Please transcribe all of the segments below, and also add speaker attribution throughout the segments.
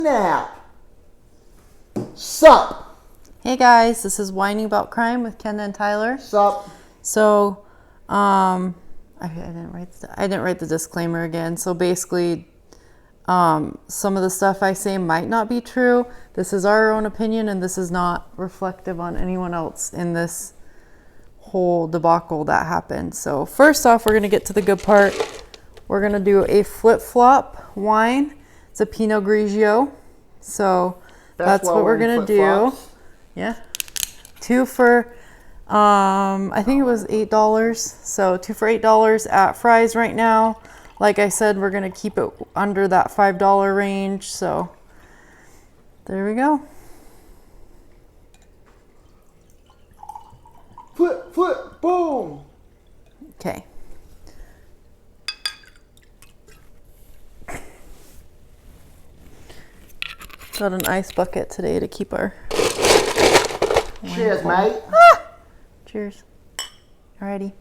Speaker 1: Snap. Sup.
Speaker 2: Hey guys, this is Whining About Crime with Ken and Tyler.
Speaker 1: Sup.
Speaker 2: So, I didn't write the disclaimer again. So basically, some of the stuff I say might not be true. This is our own opinion, and this is not reflective on anyone else in this whole debacle that happened. So first off, we're gonna get to the good part. We're gonna do a flip-flop wine. It's a Pinot Grigio. So that's what we're gonna do. Yeah. 2 for, I think it was $8. So 2 for $8 at Fry's right now. Like I said, we're gonna keep it under that $5 range. So there we go.
Speaker 1: Flip, flip, boom.
Speaker 2: Okay. Got an ice bucket today to keep our...
Speaker 1: Cheers, mate.
Speaker 2: Ah! Cheers. Alrighty.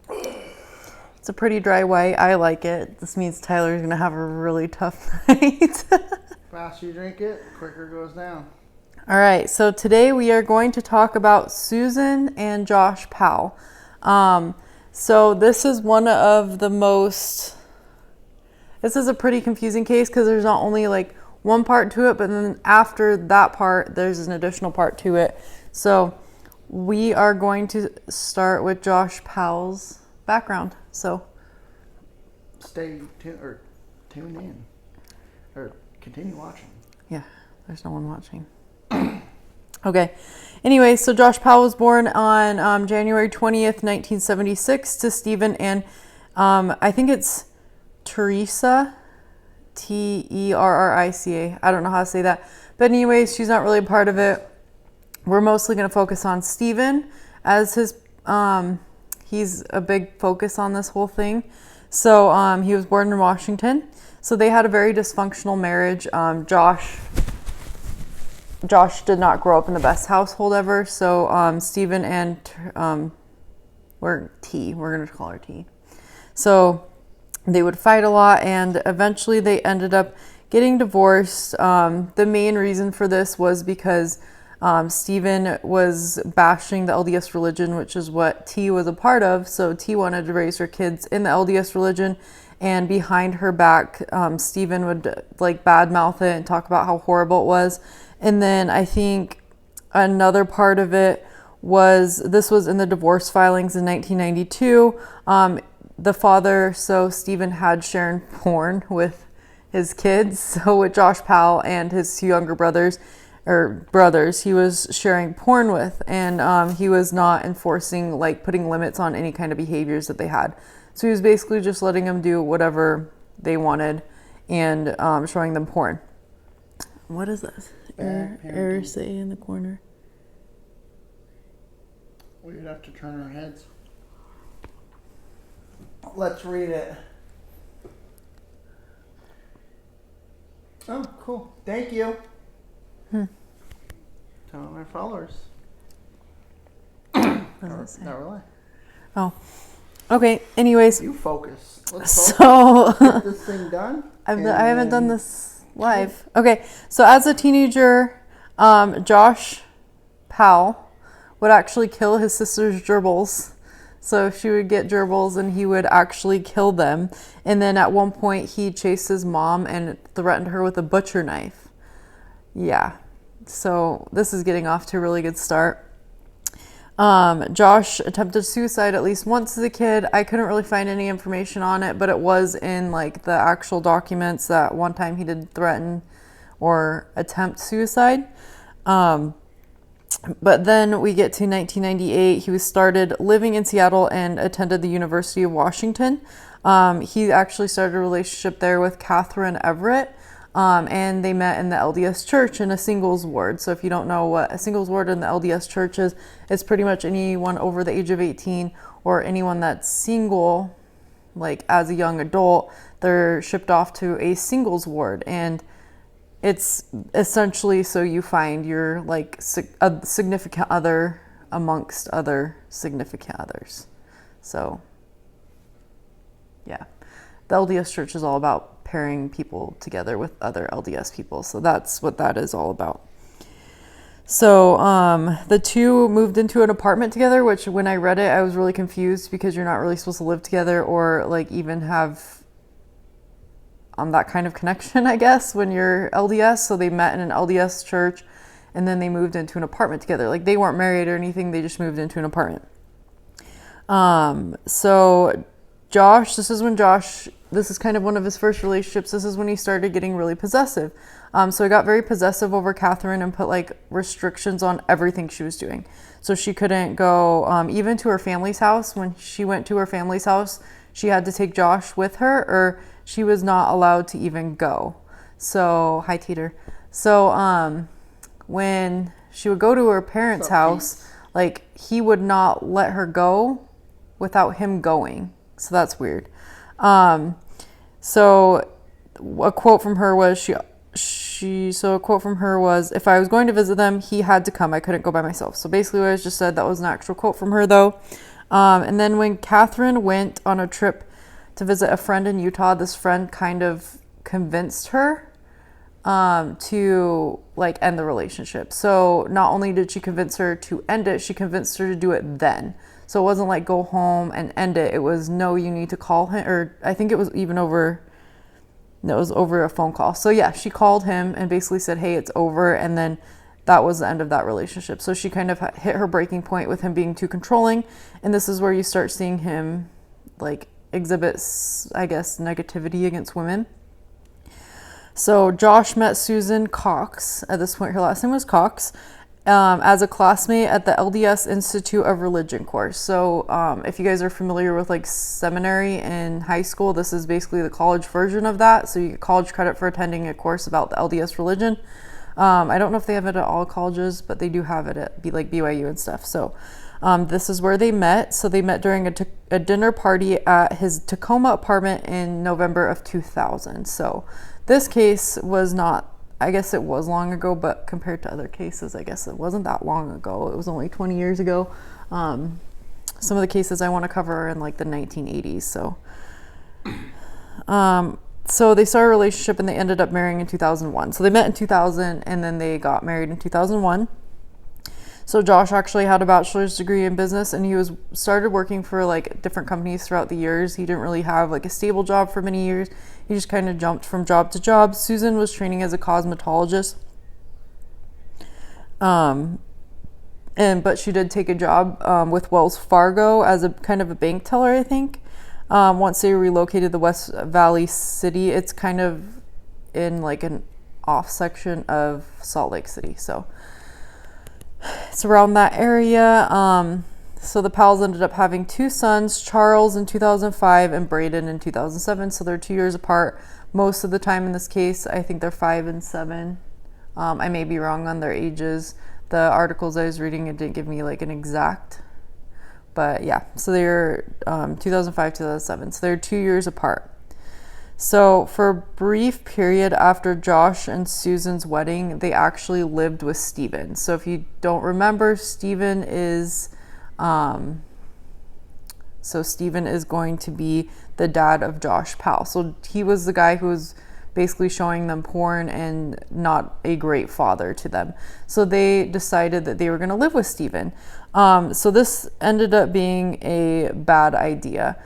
Speaker 2: It's a pretty dry white. I like it. This means Tyler's gonna have a really tough night.
Speaker 1: Faster you drink it, quicker it goes down.
Speaker 2: All right, so today we are going to talk about Susan and Josh Powell. So this is one of the most... This is a pretty confusing case because there's not only like one part to it, but then after that part, there's an additional part to it. So we are going to start with Josh Powell's background. So
Speaker 1: stay tuned in or continue watching.
Speaker 2: Yeah, there's no one watching. Okay. Anyway, so Josh Powell was born on January 20th, 1976 to Stephen and I think it's Teresa, Terrica. I don't know how to say that. But anyways, she's not really a part of it. We're mostly going to focus on Stephen as his, he's a big focus on this whole thing. So he was born in Washington. So they had a very dysfunctional marriage. Josh did not grow up in the best household ever. So Stephen and we're going to call her T. So they would fight a lot, and eventually they ended up getting divorced. The main reason for this was because Stephen was bashing the LDS religion, which is what T was a part of. So T wanted to raise her kids in the LDS religion, and behind her back, Stephen would like badmouth it and talk about how horrible it was. And then I think another part of it was, this was in the divorce filings in 1992. The father, so Stephen had shared porn with his kids. So with Josh Powell and his two younger brothers, he was sharing porn with, and he was not enforcing, like putting limits on any kind of behaviors that they had. So he was basically just letting them do whatever they wanted and showing them porn. What is this? Error say in the corner.
Speaker 1: We'd have to turn our heads. Let's read it. Oh, cool. Thank you. Tell my followers. Not really.
Speaker 2: Oh. Okay, anyways.
Speaker 1: You focus. Let's
Speaker 2: focus.
Speaker 1: Get this thing done.
Speaker 2: I haven't done this live. Okay, so as a teenager, Josh Powell would actually kill his sister's gerbils. So she would get gerbils and he would actually kill them. And then at one point he chased his mom and threatened her with a butcher knife. Yeah. So this is getting off to a really good start. Josh attempted suicide at least once as a kid. I couldn't really find any information on it, but it was in like the actual documents that one time he did threaten or attempt suicide. But then we get to 1998. He was started living in Seattle and attended the University of Washington. He actually started a relationship there with Catherine Everett, and they met in the LDS church in a singles ward. So if you don't know what a singles ward in the LDS church is, it's pretty much anyone over the age of 18 or anyone that's single, like as a young adult, they're shipped off to a singles ward. And it's essentially so you find your like a significant other amongst other significant others. So yeah. the LDS church is all about pairing people together with other LDS people. So that's what that is all about. So the two moved into an apartment together, which when I read it, I was really confused because you're not really supposed to live together or like even have that kind of connection, I guess, when you're LDS. So they met in an LDS church and then they moved into an apartment together. Like they weren't married or anything. They just moved into an apartment. So Josh, this is kind of one of his first relationships. This is when he started getting really possessive. So he got very possessive over Catherine and put like restrictions on everything she was doing. So she couldn't go even to her family's house. When she went to her family's house, she had to take Josh with her or she was not allowed to even go. So, hi Teeter. So when she would go to her parents' house, like he would not let her go without him going. So that's weird. So a quote from her was if I was going to visit them, he had to come. I couldn't go by myself. So basically what I just said, that was an actual quote from her though. And then when Catherine went on a trip to visit a friend in Utah, this friend kind of convinced her to like end the relationship. So not only did she convince her to end it, she convinced her to do it then. So it wasn't like go home and end it. It was no, you need to call him, or I think it was even over a phone call. So yeah, she called him and basically said, hey, it's over. And then that was the end of that relationship. So she kind of hit her breaking point with him being too controlling. And this is where you start seeing him like exhibits, I guess, negativity against women. So Josh met Susan Cox. At this point, her last name was Cox, as a classmate at the LDS Institute of Religion course. So if you guys are familiar with like seminary in high school, this is basically the college version of that. So you get college credit for attending a course about the LDS religion. I don't know if they have it at all colleges, but they do have it at like BYU and stuff. So this is where they met. So they met during a dinner party at his Tacoma apartment in November of 2000. So this case was not, I guess it was long ago, but compared to other cases, I guess it wasn't that long ago. It was only 20 years ago. Some of the cases I want to cover are in like the 1980s. So they started a relationship and they ended up marrying in 2001. So they met in 2000 and then they got married in 2001. So Josh actually had a bachelor's degree in business and he started working for like different companies throughout the years. He didn't really have like a stable job for many years. He just kind of jumped from job to job. Susan was training as a cosmetologist. But she did take a job with Wells Fargo as a kind of a bank teller, I think. Once they relocated to West Valley City, it's kind of in like an off section of Salt Lake City. So it's around that area. So the Powells ended up having two sons, Charles in 2005 and Braden in 2007. So they're 2 years apart. Most of the time in this case, I think they're 5 and 7. I may be wrong on their ages. The articles I was reading, it didn't give me like an exact, but yeah. So they're 2005, 2007. So they're 2 years apart. So for a brief period after Josh and Susan's wedding, they actually lived with Stephen. So if you don't remember, Stephen is going to be the dad of Josh Powell. So he was the guy who was basically showing them porn and not a great father to them. So they decided that they were going to live with Stephen. So this ended up being a bad idea.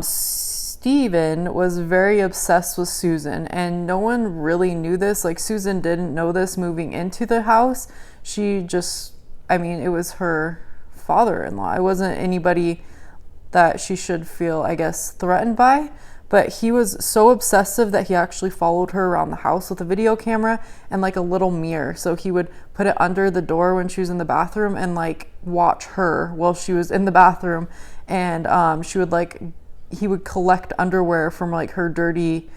Speaker 2: Stephen was very obsessed with Susan and no one really knew this. Like Susan didn't know this moving into the house. It was her father-in-law. It wasn't anybody that she should feel, I guess, threatened by. But he was so obsessive that he actually followed her around the house with a video camera and like a little mirror. So he would put it under the door when she was in the bathroom and like watch her while she was in the bathroom. And he would collect underwear from like her dirty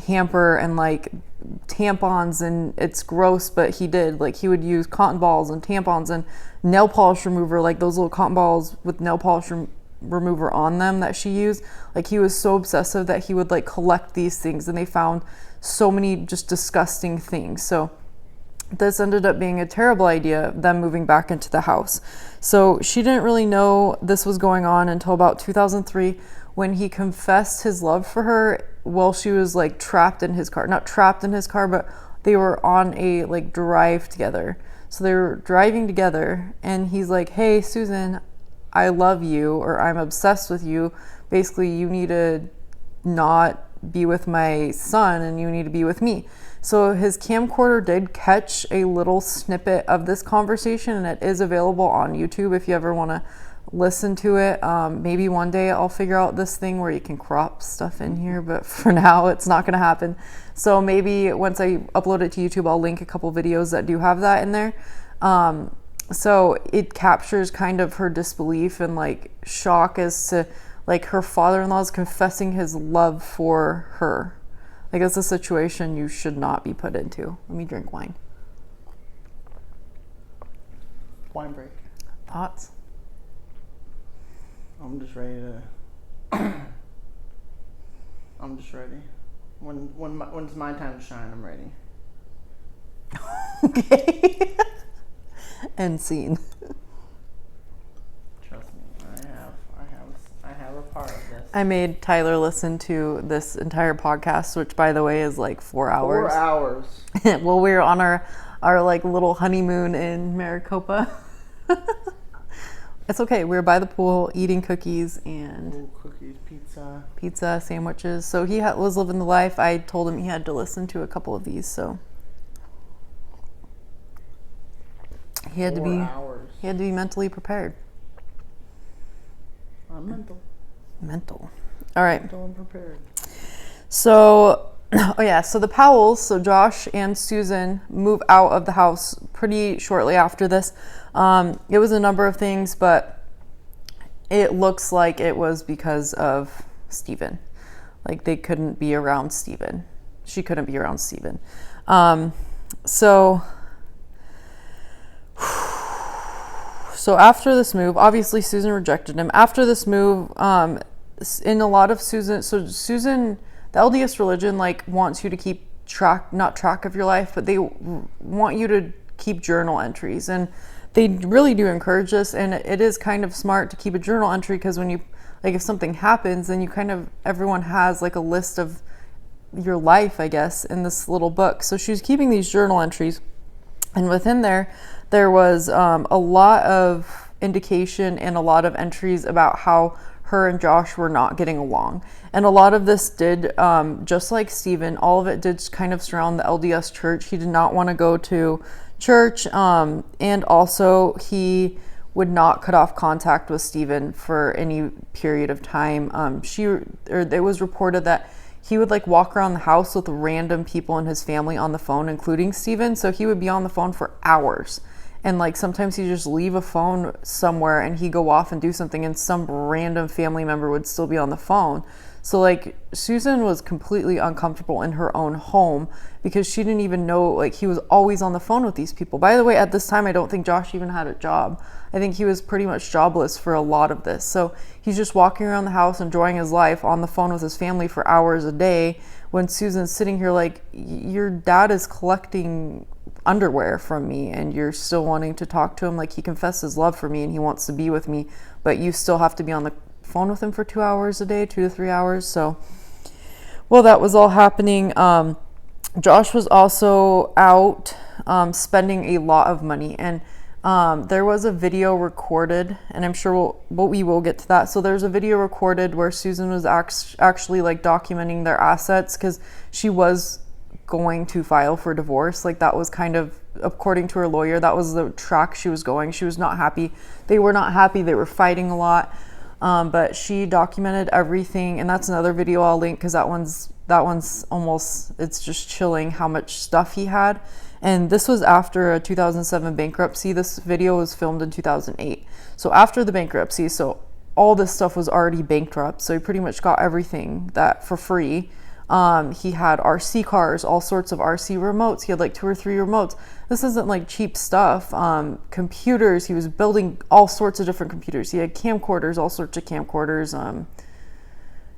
Speaker 2: hamper and like tampons, and it's gross, but he would use cotton balls and tampons and nail polish remover, like those little cotton balls with nail polish remover on them that she used. Like he was so obsessive that he would like collect these things, and they found so many just disgusting things. So this ended up being a terrible idea, them moving back into the house. So she didn't really know this was going on until about 2003 when he confessed his love for her while she was like trapped in his car. Not trapped in his car, but they were on a like drive together. So they were driving together, and he's like, hey, Susan, I love you, or I'm obsessed with you. Basically, you need to not be with my son and you need to be with me. So his camcorder did catch a little snippet of this conversation, and it is available on YouTube if you ever want to listen to it. Maybe one day I'll figure out this thing where you can crop stuff in here, but for now it's not going to happen. So maybe once I upload it to YouTube, I'll link a couple videos that do have that in there. So it captures kind of her disbelief and like shock as to like her father-in-law is confessing his love for her. Like, it's a situation you should not be put into. Let me drink wine.
Speaker 1: Wine break.
Speaker 2: Thoughts?
Speaker 1: I'm just ready to. I'm just ready. When it's my time to shine, I'm ready.
Speaker 2: Okay. End scene.
Speaker 1: Trust me, I have a part of this.
Speaker 2: I made Tyler listen to this entire podcast, which by the way is like 4 hours.
Speaker 1: 4 hours.
Speaker 2: Well, we were on our like little honeymoon in Maricopa. It's okay. We were by the pool eating cookies and
Speaker 1: cookies,
Speaker 2: pizza, sandwiches. So he was living the life. I told him he had to listen to a couple of these, so he had
Speaker 1: 4
Speaker 2: to be
Speaker 1: hours.
Speaker 2: He had to be mentally prepared.
Speaker 1: I'm mental.
Speaker 2: All right.
Speaker 1: Mental and prepared.
Speaker 2: So, so the Powells, so Josh and Susan move out of the house pretty shortly after this. It was a number of things, but it looks like it was because of Stephen. Like they couldn't be around Stephen. She couldn't be around Stephen. So after this move, obviously Susan rejected him. After this move, in a lot of Susan, the LDS religion like wants you to keep not track of your life, but they want you to keep journal entries, and they really do encourage this. And it is kind of smart to keep a journal entry, because when you like if something happens, then everyone has like a list of your life, I guess, in this little book. So she was keeping these journal entries, and within there was a lot of indication and a lot of entries about how her and Josh were not getting along. And a lot of this did, just like Stephen, all of it did kind of surround the LDS church. He did not want to go to church, and also he would not cut off contact with Stephen for any period of time. It was reported that he would like walk around the house with random people in his family on the phone, including Stephen. So he would be on the phone for hours. And like sometimes he'd just leave a phone somewhere and he'd go off and do something, and some random family member would still be on the phone. So like Susan was completely uncomfortable in her own home because she didn't even know, like he was always on the phone with these people. By the way, at this time, I don't think Josh even had a job. I think he was pretty much jobless for a lot of this. So he's just walking around the house, enjoying his life on the phone with his family for hours a day, when Susan's sitting here like, your dad is collecting underwear from me and you're still wanting to talk to him. Like, he confessed his love for me and he wants to be with me, but you still have to be on the phone with him for 2 hours a day, 2 to 3 hours. So, well, that was all happening. Josh was also out spending a lot of money, and there was a video recorded, and I'm sure we will get to that. So there's a video recorded where Susan was actually like documenting their assets, because she was going to file for divorce. Like, that was kind of, according to her lawyer, that was the track she was going. She was not happy. They were not happy. They were fighting a lot. But she documented everything, and that's another video I'll link, because that one's almost, it's just chilling how much stuff he had. And this was after a 2007 bankruptcy. This video was filmed in 2008. So after the bankruptcy, so all this stuff was already bankrupt. So he pretty much got everything that for free. He had RC cars, all sorts of RC remotes. He had like 2 or 3 remotes. This isn't like cheap stuff. Computers, he was building all sorts of different computers. He had camcorders, all sorts of camcorders.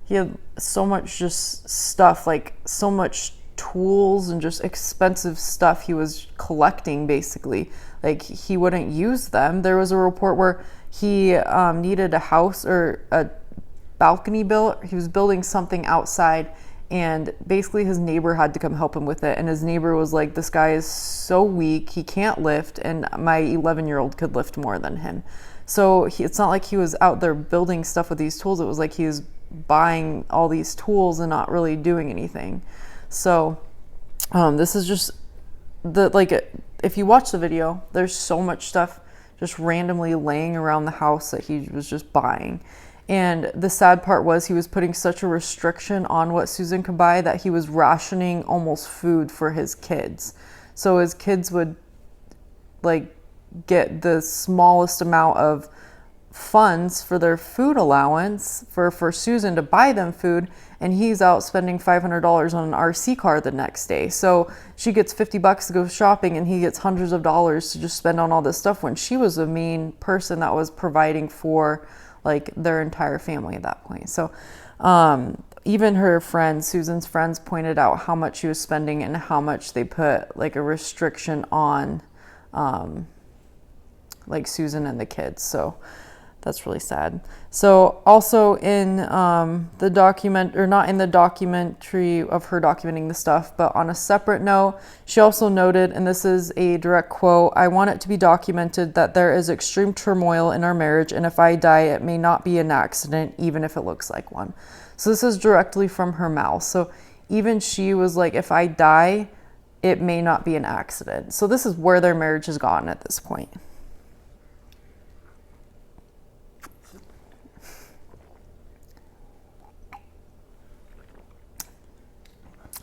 Speaker 2: He had so much just stuff, like so much tools and just expensive stuff he was collecting, basically. Like, he wouldn't use them. There was a report where he needed a house or balcony built. He was building something outside, and basically his neighbor had to come help him with it. And his neighbor was like, this guy is so weak, he can't lift, and my 11-year-old could lift more than him. So it's not like he was out there building stuff with these tools. It was like he was buying all these tools and not really doing anything. So this is just if you watch the video, there's so much stuff just randomly laying around the house that he was just buying. And the sad part was he was putting such a restriction on what Susan could buy that he was rationing almost food for his kids. So his kids would like get the smallest amount of funds for their food allowance for Susan to buy them food, and he's out spending $500 on an RC car the next day. So she gets $50 to go shopping, and he gets hundreds of dollars to just spend on all this stuff when she was the main person that was providing for like their entire family at that point. So even her friends, Susan's friends, pointed out how much she was spending and how much they put like a restriction on like Susan and the kids. So that's really sad. So also in the document, or not in the documentary of her documenting the stuff, but on a separate note, she also noted, and this is a direct quote, "I want it to be documented that there is extreme turmoil in our marriage, and if I die, it may not be an accident, even if it looks like one." So this is directly from her mouth. So even she was like, if I die, it may not be an accident. So this is where their marriage has gotten at this point.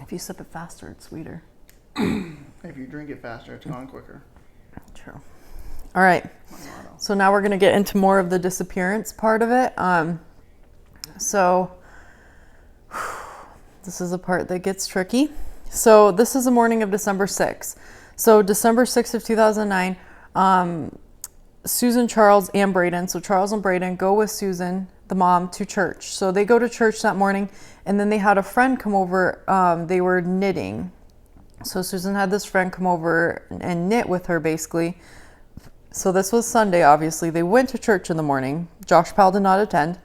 Speaker 2: If you sip it faster, it's sweeter.
Speaker 1: If you drink it faster, it's gone quicker.
Speaker 2: True. All right. So now we're going to get into more of the disappearance part of it. So this is a part that gets tricky. So this is the morning of December 6th. So December 6th of 2009, Susan, Charles, and Braden. So Charles and Braden go with Susan, the mom, to church. So they go to church that morning, and then they had a friend come over. They were knitting. So Susan had this friend come over and knit with her, basically. So this was Sunday, obviously. They went to church in the morning. Josh Powell did not attend.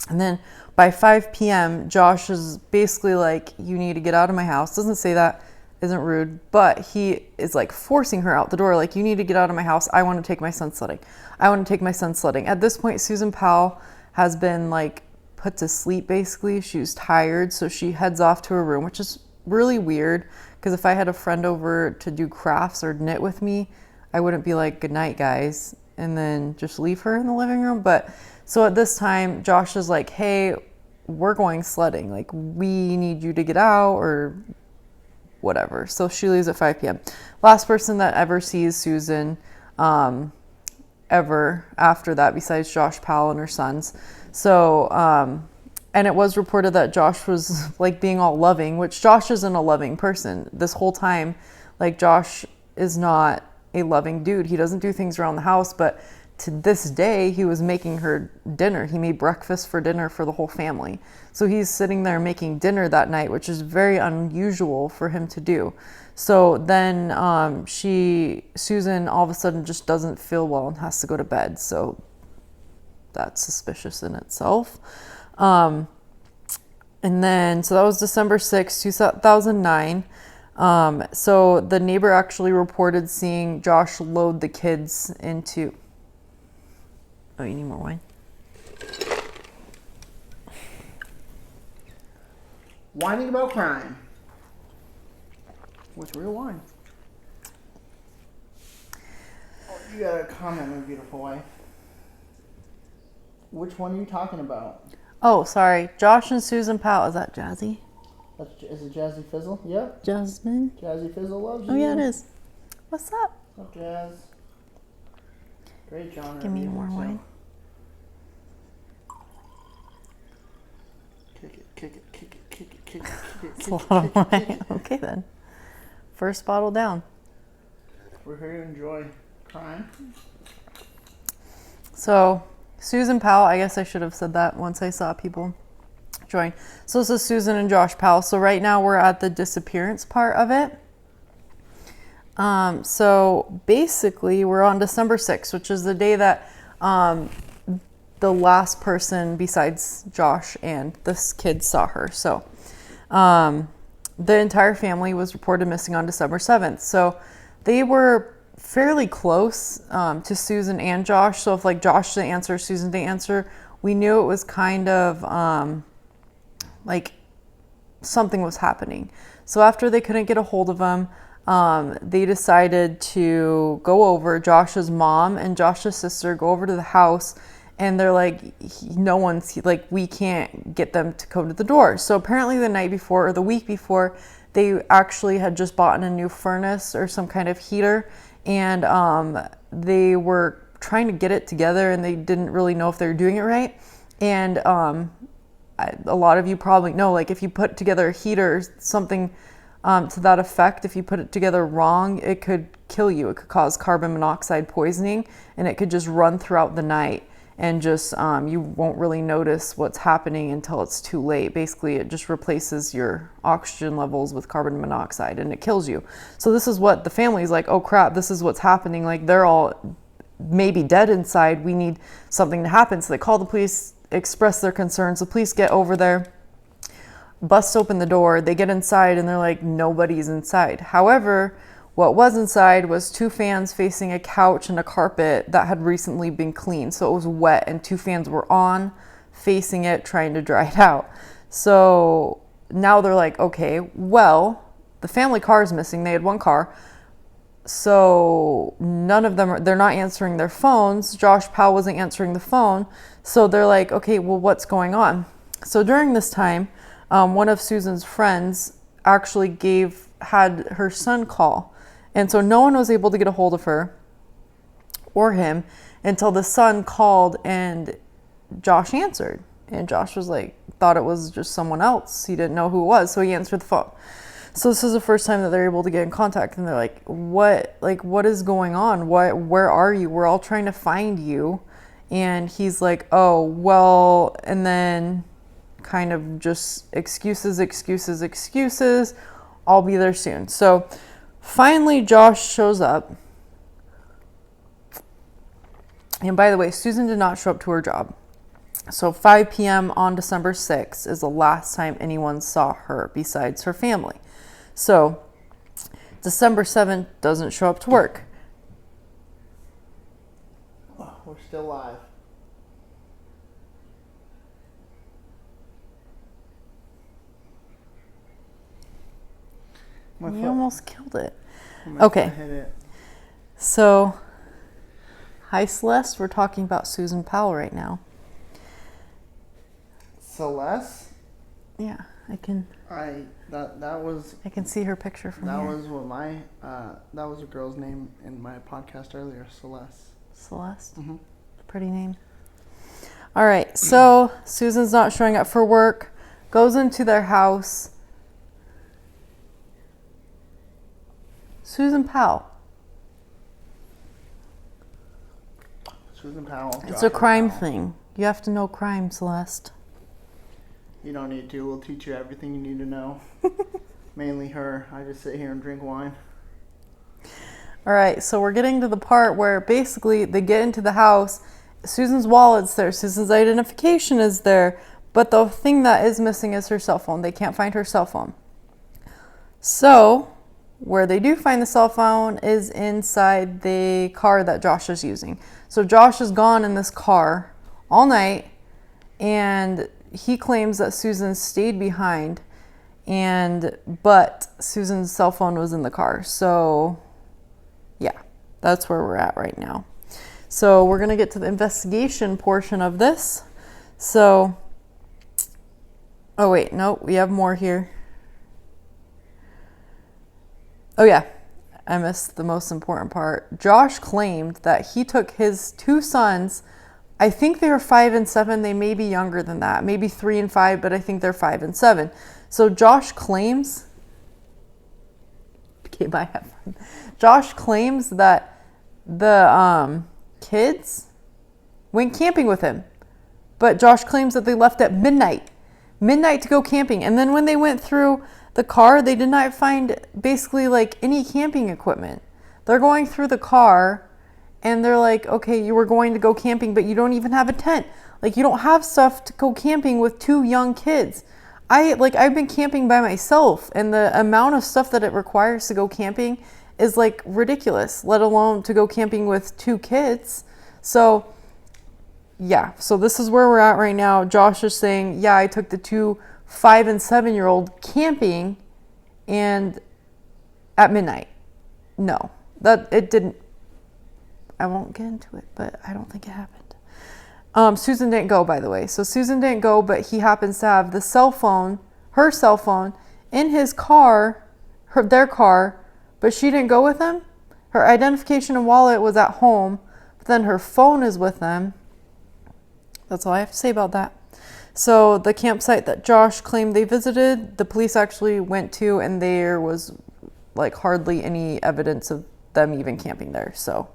Speaker 2: And then by 5 p.m., Josh is basically like, you need to get out of my house. Doesn't say that, isn't rude, but he is like forcing her out the door. Like, you need to get out of my house. I want to take my son sledding. I want to take my son sledding. At this point, Susan Powell has been like put to sleep, basically. She was tired, so she heads off to her room, which is really weird, because if I had a friend over to do crafts or knit with me, I wouldn't be like, good night, guys, and then just leave her in the living room. But so at this time, Josh is like, hey, we're going sledding. Like, we need you to get out or whatever. So she leaves at 5 p.m. Last person that ever sees Susan ever after that, besides Josh Powell and her sons. So, and it was reported that Josh was like being all loving, which Josh isn't a loving person. This whole time, like, Josh is not a loving dude. He doesn't do things around the house, but to this day, he was making her dinner. He made breakfast for dinner for the whole family. So he's sitting there making dinner that night, which is very unusual for him to do. So then Susan all of a sudden just doesn't feel well and has to go to bed. So that's suspicious in itself. And then, so that was December 6th, 2009. So the neighbor actually reported seeing Josh load the kids into... Oh, you need more wine?
Speaker 1: Whining about crime. With real wine. Oh, you got a comment, my beautiful wife. Which one are you talking about?
Speaker 2: Oh, sorry. Josh and Susan Powell. Is that Jazzy?
Speaker 1: Is it Jazzy Fizzle? Yep.
Speaker 2: Jasmine?
Speaker 1: Jazzy Fizzle loves you.
Speaker 2: Oh, yeah, it is. What's up?
Speaker 1: What's up, Jazz? Great genre.
Speaker 2: Give me more wine.
Speaker 1: Kick it, kick it, kick it, kick it, kick it, kick it.
Speaker 2: It's a lot of wine. Okay, then. First bottle down.
Speaker 1: We're here to enjoy crime.
Speaker 2: So, Susan Powell, I guess I should have said that once I saw people join. So this is Susan and Josh Powell. So right now we're at the disappearance part of it. So basically we're on December 6th, which is the day that the the last person besides Josh and this kid saw her. So the entire family was reported missing on December 7th. So they were fairly close to Susan and Josh. So if like Josh didn't answer, Susan didn't answer, we knew it was kind of like something was happening. So after they couldn't get a hold of him, they decided to go over. Josh's mom and Josh's sister go over to the house, and they're like, no one's like, we can't get them to come to the door. So apparently the night before or the week before, they actually had just bought a new furnace or some kind of heater, and they were trying to get it together, and they didn't really know if they were doing it right. And a lot of you probably know, like if you put together a heater or something to that effect, if you put it together wrong, it could kill you. It could cause carbon monoxide poisoning, and it could just run throughout the night, and just you won't really notice what's happening until it's too late. Basically, it just replaces your oxygen levels with carbon monoxide, and it kills you. So this is what the family's like, oh crap, this is what's happening. Like they're all maybe dead inside. We need something to happen. So they call the police, express their concerns. The police get over there, bust open the door, they get inside, and they're like, nobody's inside. However, what was inside was 2 fans facing a couch and a carpet that had recently been cleaned. So it was wet, and 2 fans were on, facing it, trying to dry it out. So now they're like, okay, well, the family car is missing. They had 1 car. So none of them, they're not answering their phones. Josh Powell wasn't answering the phone. So they're like, okay, well, what's going on? So during this time, one of Susan's friends actually had her son call. And so no one was able to get a hold of her or him until the son called, and Josh answered. And Josh was like, thought it was just someone else. He didn't know who it was. So he answered the phone. So this is the first time that they're able to get in contact, and they're like, what is going on? Where are you? We're all trying to find you. And he's like, oh, well, and then kind of just excuses. I'll be there soon. So finally, Josh shows up. And by the way, Susan did not show up to her job. So 5 p.m. on December 6th is the last time anyone saw her besides her family. So December 7th doesn't show up to work.
Speaker 1: Oh, we're still live.
Speaker 2: You almost killed it.
Speaker 1: Okay.
Speaker 2: Okay.
Speaker 1: Hit it.
Speaker 2: So, hi Celeste, we're talking about Susan Powell right now.
Speaker 1: Celeste?
Speaker 2: Yeah, I can see her picture from here.
Speaker 1: That was what that was a girl's name in my podcast earlier, Celeste.
Speaker 2: Celeste?
Speaker 1: Mm-hmm.
Speaker 2: Pretty name. All right, so Susan's not showing up for work, goes into their house. Susan Powell.
Speaker 1: Susan Powell.
Speaker 2: It's a crime thing. You have to know crime, Celeste.
Speaker 1: You don't need to. We'll teach you everything you need to know. Mainly her. I just sit here and drink wine.
Speaker 2: All right, so we're getting to the part where basically they get into the house. Susan's wallet's there. Susan's identification is there. But the thing that is missing is her cell phone. They can't find her cell phone. So where they do find the cell phone is inside the car that Josh is using. So Josh is gone in this car all night, and he claims that Susan stayed behind, but Susan's cell phone was in the car. So yeah, that's where we're at right now. So we're going to get to the investigation portion of this. So, oh wait, no, we have more here. Oh yeah, I missed the most important part. Josh claimed that he took his 2 sons, I think they were 5 and 7, they may be younger than that, maybe 3 and 5, but I think they're 5 and 7. So Josh claims, Josh claims that the kids went camping with him, but Josh claims that they left at midnight to go camping. And then when they went through the car, they did not find basically like any camping equipment. They're going through the car and they're like, okay, you were going to go camping, but you don't even have a tent. Like, you don't have stuff to go camping with 2 young kids. I've been camping by myself, and the amount of stuff that it requires to go camping is like ridiculous, let alone to go camping with 2 kids. So yeah, so this is where we're at right now. Josh is saying, yeah, I took the 2 5 and 7-year-old camping and at midnight. No, that it didn't. I won't get into it, but I don't think it happened. Susan didn't go, by the way. So Susan didn't go, but he happens to have her cell phone in his car, their car, but she didn't go with him. Her identification and wallet was at home, but then her phone is with them. That's all I have to say about that. So the campsite that Josh claimed they visited, the police actually went to, and there was like hardly any evidence of them even camping there. So,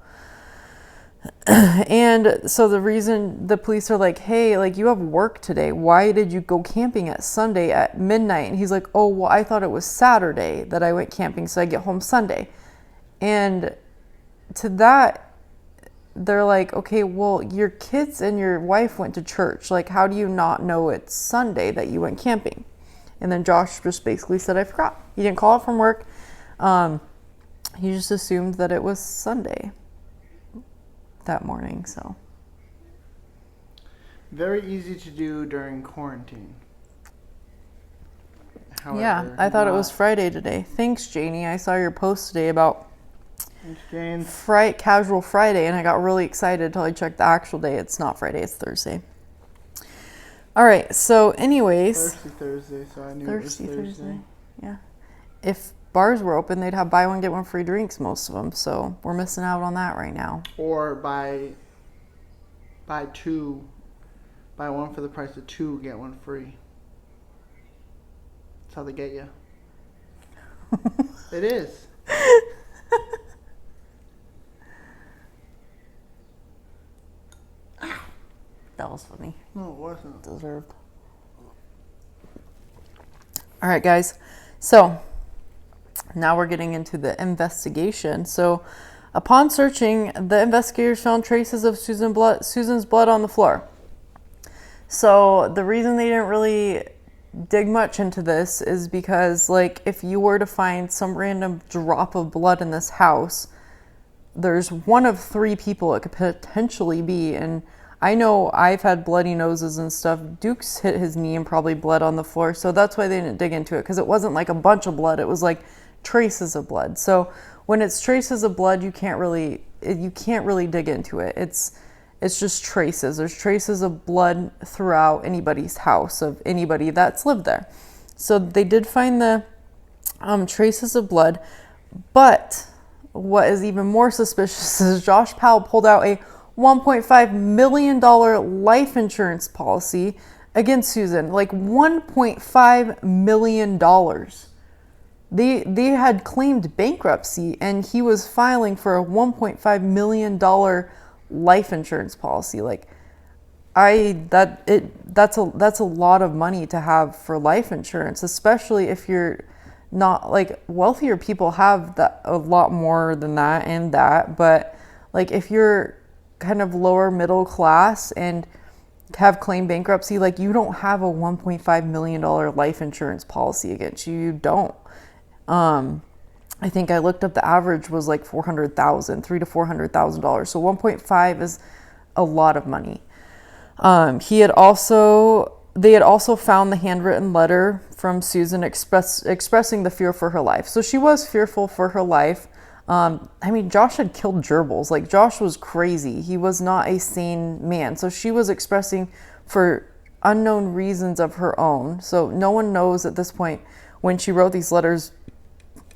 Speaker 2: and so the reason the police are like, hey, like, you have work today. Why did you go camping at Sunday at midnight? And he's like, oh, well, I thought it was Saturday that I went camping, so I get home Sunday. And to that, they're like, okay, well, your kids and your wife went to church. Like, how do you not know it's Sunday that you went camping? And then Josh just basically said, I forgot. He didn't call it from work. He just assumed that it was Sunday that morning. So
Speaker 1: very easy to do during quarantine. However,
Speaker 2: yeah, I thought it was Friday today. Thanks, Janie. I saw your post today about Casual Friday, and I got really excited until I checked the actual day. It's not Friday, it's Thursday. All right, so anyways.
Speaker 1: Thursday, so I knew it was Thursday.
Speaker 2: Yeah. If bars were open, they'd have buy one, get one free drinks, most of them. So we're missing out on that right now.
Speaker 1: Or buy one for the price of 2, get one free. That's how they get you. It is.
Speaker 2: That was funny.
Speaker 1: No, it wasn't.
Speaker 2: Deserved. All right, guys. So now we're getting into the investigation. So upon searching, the investigators found traces of Susan's blood on the floor. So the reason they didn't really dig much into this is because, like, if you were to find some random drop of blood in this house, there's one of 3 people it could potentially be. And I know I've had bloody noses and stuff. Duke's hit his knee and probably bled on the floor. So that's why they didn't dig into it, because it wasn't like a bunch of blood. It was like traces of blood. So when it's traces of blood, you can't really dig into it. It's just traces. There's traces of blood throughout anybody's house of anybody that's lived there. So they did find the traces of blood. But what is even more suspicious is Josh Powell pulled out a $1.5 million life insurance policy against Susan. Like $1.5 million. They had claimed bankruptcy, and he was filing for a $1.5 million life insurance policy. Like, that's a lot of money to have for life insurance, especially if you're not, like, wealthier people have that a lot more than that and that, but like if you're kind of lower middle class and have claimed bankruptcy, like, you don't have a $1.5 million life insurance policy against you. You don't. I think I looked up, the average was like $300,000 to $400,000. So 1.5 is a lot of money. They had also found the handwritten letter from Susan expressing the fear for her life. So she was fearful for her life. I mean, Josh had killed gerbils. Like, Josh was crazy. He was not a sane man. So she was expressing for unknown reasons of her own. So no one knows at this point, when she wrote these letters,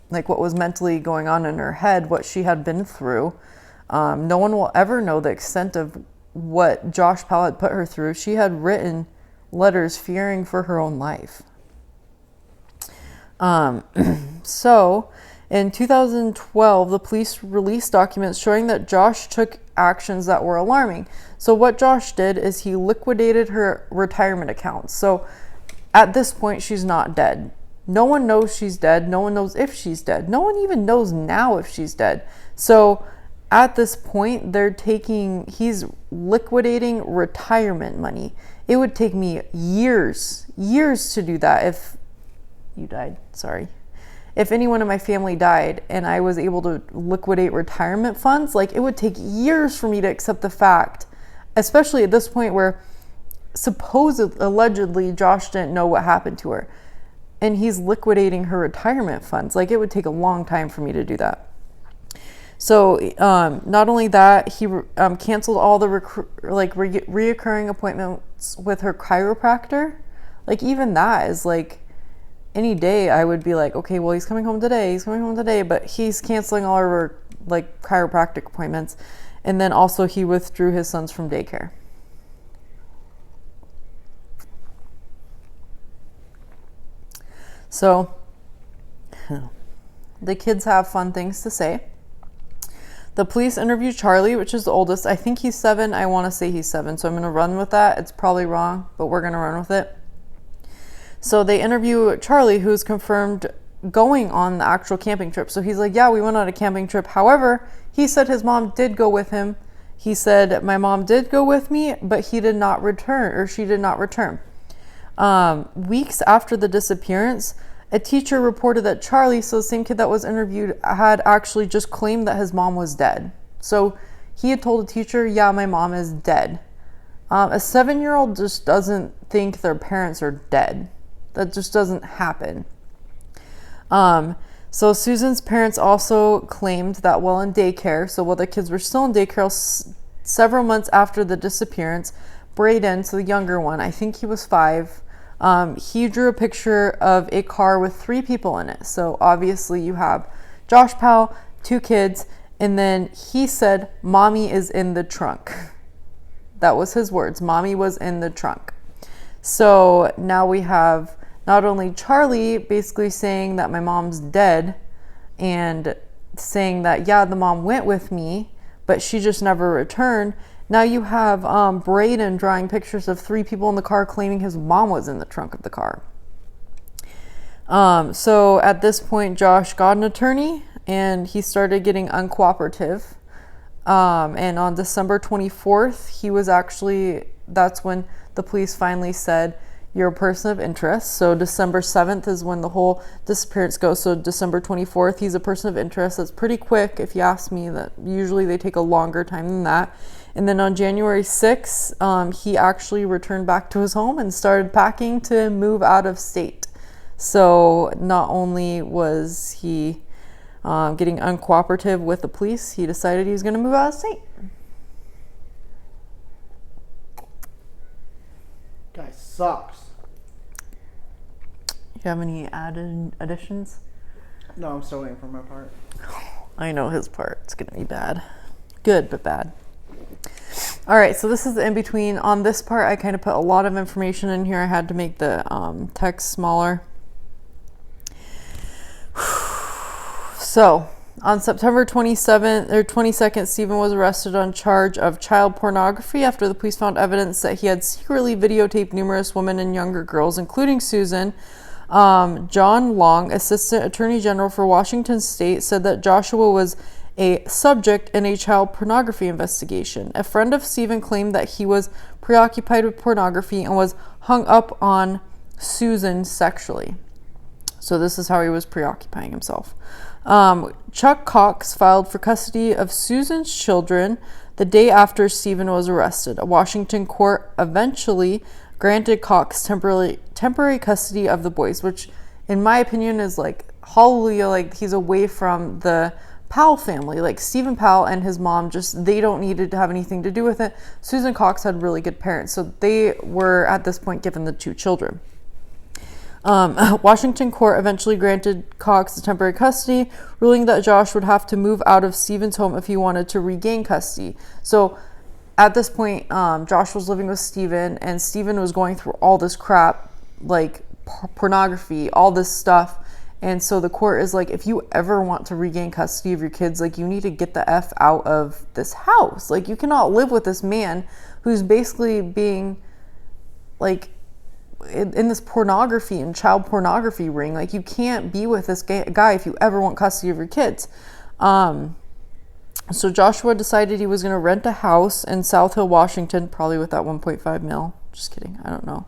Speaker 2: like, what was mentally going on in her head, what she had been through. No one will ever know the extent of what Josh Powell had put her through. She had written letters fearing for her own life. So in 2012, the police released documents showing that Josh took actions that were alarming. So what Josh did is he liquidated her retirement accounts. So at this point, she's not dead. No one knows she's dead. No one knows if she's dead. No one even knows now if she's dead. So at this point, he's liquidating retirement money. It would take me years to do that if you died. Sorry. If anyone in my family died and I was able to liquidate retirement funds, like, it would take years for me to accept the fact, especially at this point where allegedly Josh didn't know what happened to her and he's liquidating her retirement funds. Like, it would take a long time for me to do that. So not only that, he canceled all the reoccurring appointments with her chiropractor. Like, even that is like, any day I would be like, okay, well, he's coming home today, but he's canceling all of her like chiropractic appointments. And then also he withdrew his sons from daycare. So the kids have fun things to say. The police interviewed Charlie, which is the oldest. I think he's 7. I want to say he's 7. So I'm going to run with that. It's probably wrong, but we're going to run with it. So they interview Charlie, who's confirmed going on the actual camping trip. So he's like, yeah, we went on a camping trip. However, he said his mom did go with him. He said, my mom did go with me, but she did not return. Weeks after the disappearance, a teacher reported that Charlie, so the same kid that was interviewed, had actually just claimed that his mom was dead. So he had told the teacher, yeah, my mom is dead. A 7-year-old just doesn't think their parents are dead. That just doesn't happen. So Susan's parents also claimed that while in daycare, so while the kids were still in daycare, several months after the disappearance, Braden, so the younger one, I think he was 5, he drew a picture of a car with 3 people in it. So obviously you have Josh Powell, 2 kids, and then he said, mommy is in the trunk. That was his words. Mommy was in the trunk. So now we have not only Charlie basically saying that my mom's dead and saying that, yeah, the mom went with me, but she just never returned. Now you have Braden drawing pictures of 3 people in the car claiming his mom was in the trunk of the car. So at this point, Josh got an attorney and he started getting uncooperative. And on December 24th, that's when the police finally said, you're a person of interest. So December 7th is when the whole disappearance goes. So December 24th, he's a person of interest. That's pretty quick, if you ask me. That usually they take a longer time than that. And then on January 6th, he actually returned back to his home and started packing to move out of state. So not only was he getting uncooperative with the police, he decided he was going to move out of state.
Speaker 1: Guy sucks.
Speaker 2: You have any additions?
Speaker 1: No, I'm still waiting for my part.
Speaker 2: I know his part. It's going to be bad. Good, but bad. All right, so this is the in-between. On this part, I kind of put a lot of information in here. I had to make the text smaller. So, on September 22nd, Stephen was arrested on charge of child pornography after the police found evidence that he had secretly videotaped numerous women and younger girls, including Susan. John Long, Assistant Attorney General for Washington State, said that Joshua was a subject in a child pornography investigation. A friend of Stephen claimed that he was preoccupied with pornography and was hung up on Susan sexually. So this is how he was preoccupying himself. Chuck Cox filed for custody of Susan's children the day after Stephen was arrested. A Washington court eventually granted Cox temporary custody of the boys, which in my opinion is like, hallelujah, like he's away from the Powell family. Like Stephen Powell and his mom, they don't need to have anything to do with it. Susan Cox had really good parents, so they were at this point given the 2 children. Washington court eventually granted Cox temporary custody, ruling that Josh would have to move out of Stephen's home if he wanted to regain custody. So at this point, Josh was living with Stephen, and Stephen was going through all this crap, like pornography, all this stuff. And so the court is like, if you ever want to regain custody of your kids, like you need to get the F out of this house. Like you cannot live with this man who's basically being like in this pornography and child pornography ring. Like you can't be with this guy if you ever want custody of your kids. So Joshua decided he was going to rent a house in South Hill, Washington, probably with that 1.5 mil. Just kidding. I don't know.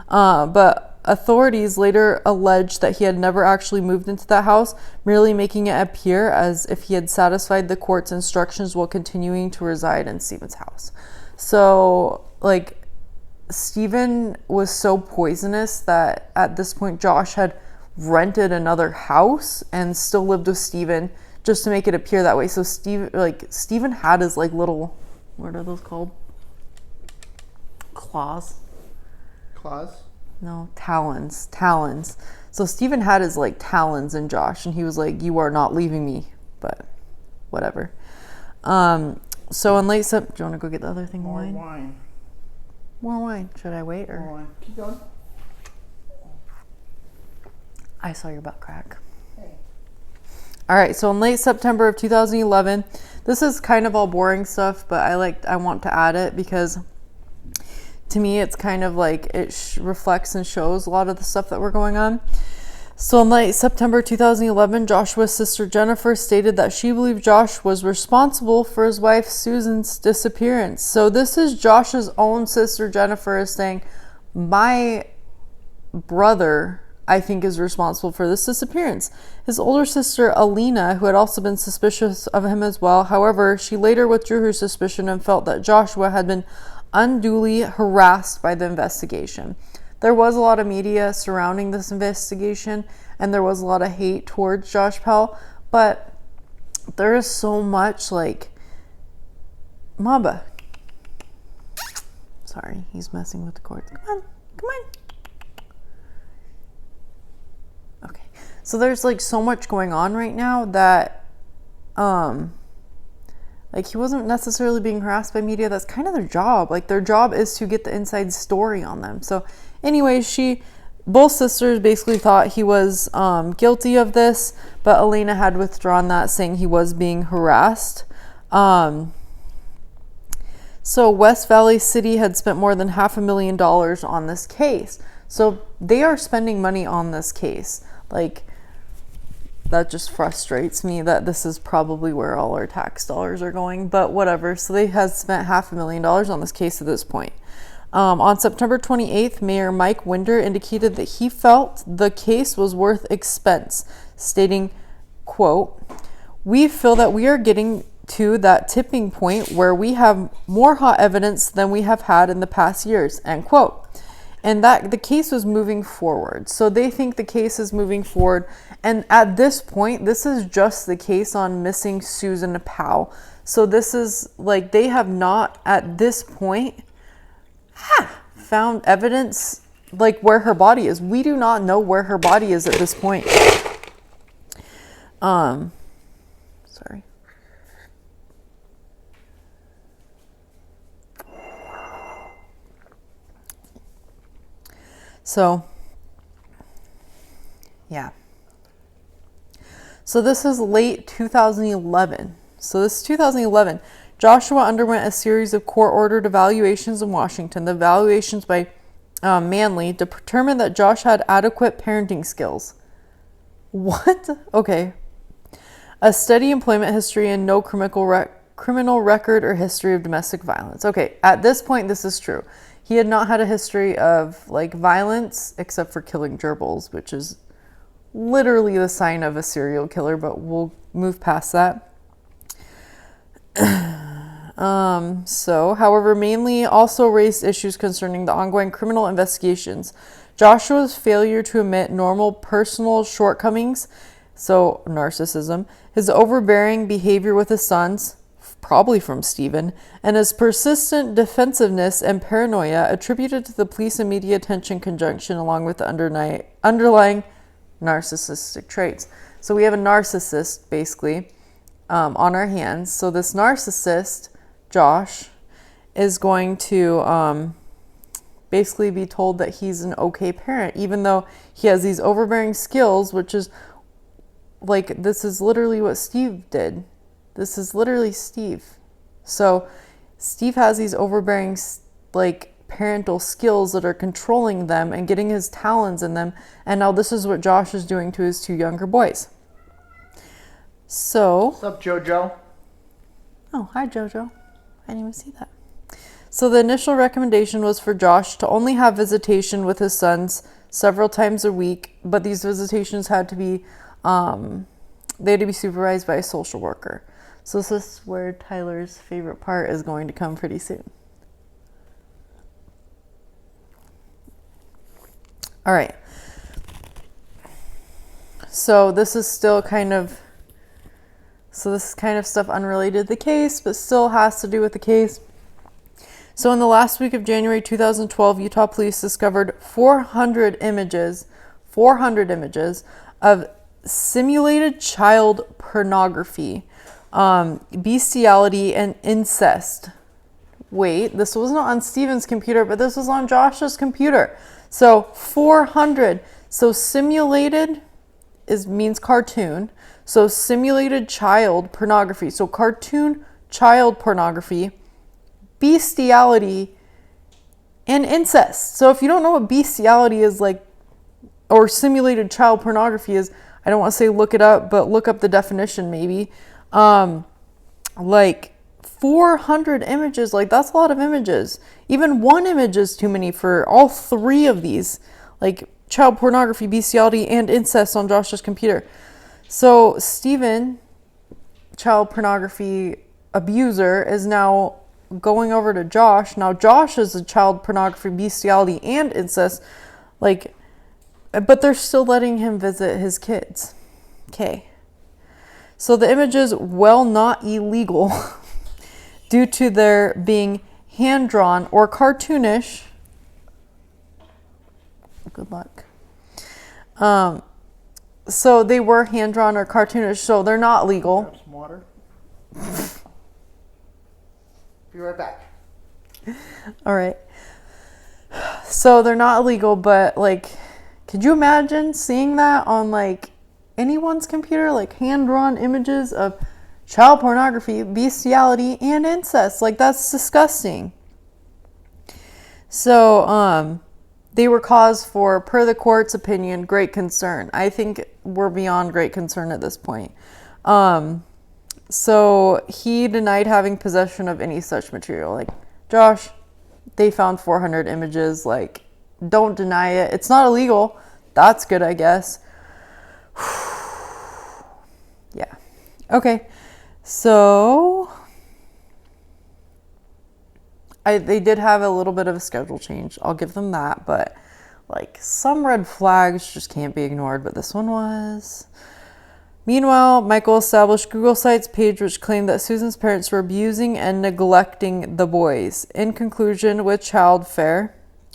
Speaker 2: But authorities later alleged that he had never actually moved into that house, merely making it appear as if he had satisfied the court's instructions while continuing to reside in Stephen's house. So, like, Stephen was so poisonous that at this point Josh had rented another house and still lived with Stephen just to make it appear that way. So Stephen had his like little, what are those called? Claws? No, talons. So Stephen had his like talons in Josh, and he was like, "You are not leaving me," but whatever. So in late September, do you want to go get the other thing?
Speaker 1: More wine.
Speaker 2: More wine. Should I wait or?
Speaker 1: More wine. Keep going.
Speaker 2: I saw your butt crack.
Speaker 1: Hey.
Speaker 2: All right. So in late September of 2011, this is kind of all boring stuff, but I want to add it because to me it's kind of like it reflects and shows a lot of the stuff that were going on. So in late September 2011, Joshua's sister Jennifer stated that she believed Josh was responsible for his wife Susan's disappearance. So this is Josh's own sister Jennifer is saying, my brother, I think, is responsible for this disappearance. His older sister Alina, who had also been suspicious of him as well, however, she later withdrew her suspicion and felt that Joshua had been unduly harassed by the investigation. There was a lot of media surrounding this investigation, and there was a lot of hate towards Josh Powell, but there is so much like Mamba. Sorry, he's messing with the cords. Come on. Okay. So there's like so much going on right now that like he wasn't necessarily being harassed by media. That's kind of their job. Like their job is to get the inside story on them. So anyways, both sisters basically thought he was guilty of this, but Alina had withdrawn that, saying he was being harassed. So West Valley City had spent more than $500,000 on this case. So they are spending money on this case. Like, that just frustrates me that this is probably where all our tax dollars are going, but whatever. So they had spent $500,000 on this case at this point. On September 28th, Mayor Mike Winder indicated that he felt the case was worth expense, stating, quote, "We feel that we are getting to that tipping point where we have more hot evidence than we have had in the past years," end quote. And that the case was moving forward. So they think the case is moving forward. And at this point, this is just the case on missing Susan Powell. So this is like, they have not at this point found evidence like where her body is. We do not know where her body is at this point. Sorry. So, yeah. So this is late 2011. So this is 2011. Joshua underwent a series of court-ordered evaluations in Washington. The evaluations by Manley determined that Josh had adequate parenting skills. What? Okay. A steady employment history and no criminal record or history of domestic violence. Okay, at this point, this is true. He had not had a history of like violence except for killing gerbils, which is literally the sign of a serial killer, but we'll move past that. However, Manley also raised issues concerning the ongoing criminal investigations. Joshua's failure to admit normal personal shortcomings, so narcissism, his overbearing behavior with his sons, probably from Stephen, and his persistent defensiveness and paranoia attributed to the police and media attention conjunction along with the underlying narcissistic traits. So we have a narcissist basically on our hands. So this narcissist, Josh, is going to basically be told that he's an okay parent, even though he has these overbearing skills, which is like, this is literally what Steve did. This is literally Steve. So Steve has these overbearing like parental skills that are controlling them and getting his talons in them. And now this is what Josh is doing to his two younger boys. So,
Speaker 1: what's up, JoJo?
Speaker 2: Oh, hi, JoJo. I didn't even see that. So the initial recommendation was for Josh to only have visitation with his sons several times a week, but these visitations had to be, they had to be supervised by a social worker. So this is where Tyler's favorite part is going to come pretty soon. All right. So this is still kind of, this is kind of stuff unrelated to the case, but still has to do with the case. So in the last week of January 2012, Utah police discovered 400 images of simulated child pornography, bestiality, and incest. Wait, this wasn't on Steven's computer, but this was on Josh's computer. So 400. So simulated means cartoon. So simulated child pornography. So cartoon child pornography, bestiality, and incest. So if you don't know what bestiality is like, or simulated child pornography is, I don't want to say look it up, but look up the definition maybe. Like 400 images, like that's a lot of images. Even one image is too many for all three of these, like child pornography, bestiality, and incest on Josh's computer. So Steven, child pornography abuser, is now going over to Josh. Now Josh is a child pornography, bestiality, and incest, like, but they're still letting him visit his kids. Okay. So the images, well, not illegal due to their being hand-drawn or cartoonish. Good luck. So they were hand-drawn or cartoonish, so they're not legal.
Speaker 1: Grab some water. Be right back.
Speaker 2: All right. So they're not illegal, but like, could you imagine seeing that on like anyone's computer, like hand-drawn images of child pornography, bestiality, and incest? Like, that's disgusting. So, they were cause for, per the court's opinion, great concern. I think we're beyond great concern at this point. So he denied having possession of any such material. Like, Josh, they found 400 images. Like, don't deny it. It's not illegal. That's good, I guess. Yeah. Okay. So they did have a little bit of a schedule change. I'll give them that, but like some red flags just can't be ignored, but this one was. Meanwhile, Michael established Google Sites page which claimed that Susan's parents were abusing and neglecting the boys. In conclusion, with child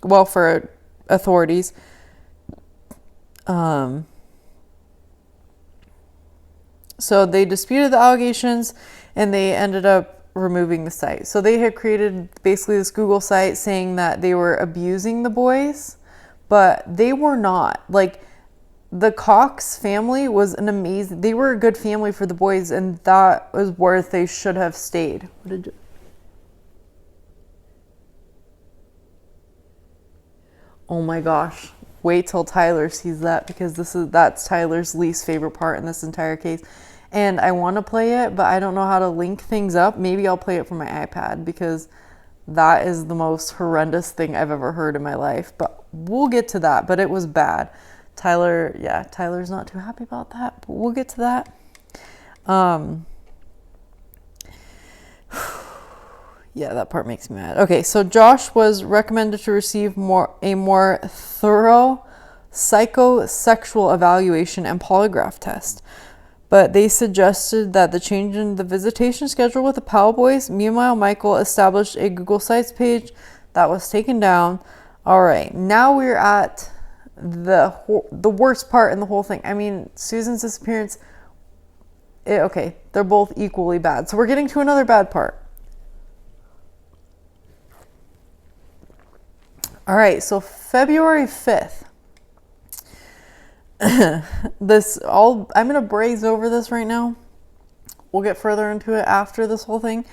Speaker 2: welfare authorities, so they disputed the allegations and they ended up removing the site. So they had created basically this Google site saying that they were abusing the boys, but they were not. Like, the Cox family was they were a good family for the boys, and that was where they should have stayed. Oh my gosh. Wait till Tyler sees that, because that's Tyler's least favorite part in this entire case. And I want to play it, but I don't know how to link things up. Maybe I'll play it from my iPad, because that is the most horrendous thing I've ever heard in my life. But we'll get to that. But it was bad. Tyler's not too happy about that, but we'll get to that. Yeah, that part makes me mad. Okay, so Josh was recommended to receive a more thorough psychosexual evaluation and polygraph test. But they suggested that the change in the visitation schedule with the Powell boys. Meanwhile, Michael established a Google Sites page that was taken down. All right, now we're at the worst part in the whole thing. I mean, Susan's disappearance. Okay, they're both equally bad. So we're getting to another bad part. All right, so February 5th. I'm going to braze over this right now. We'll get further into it after this whole thing.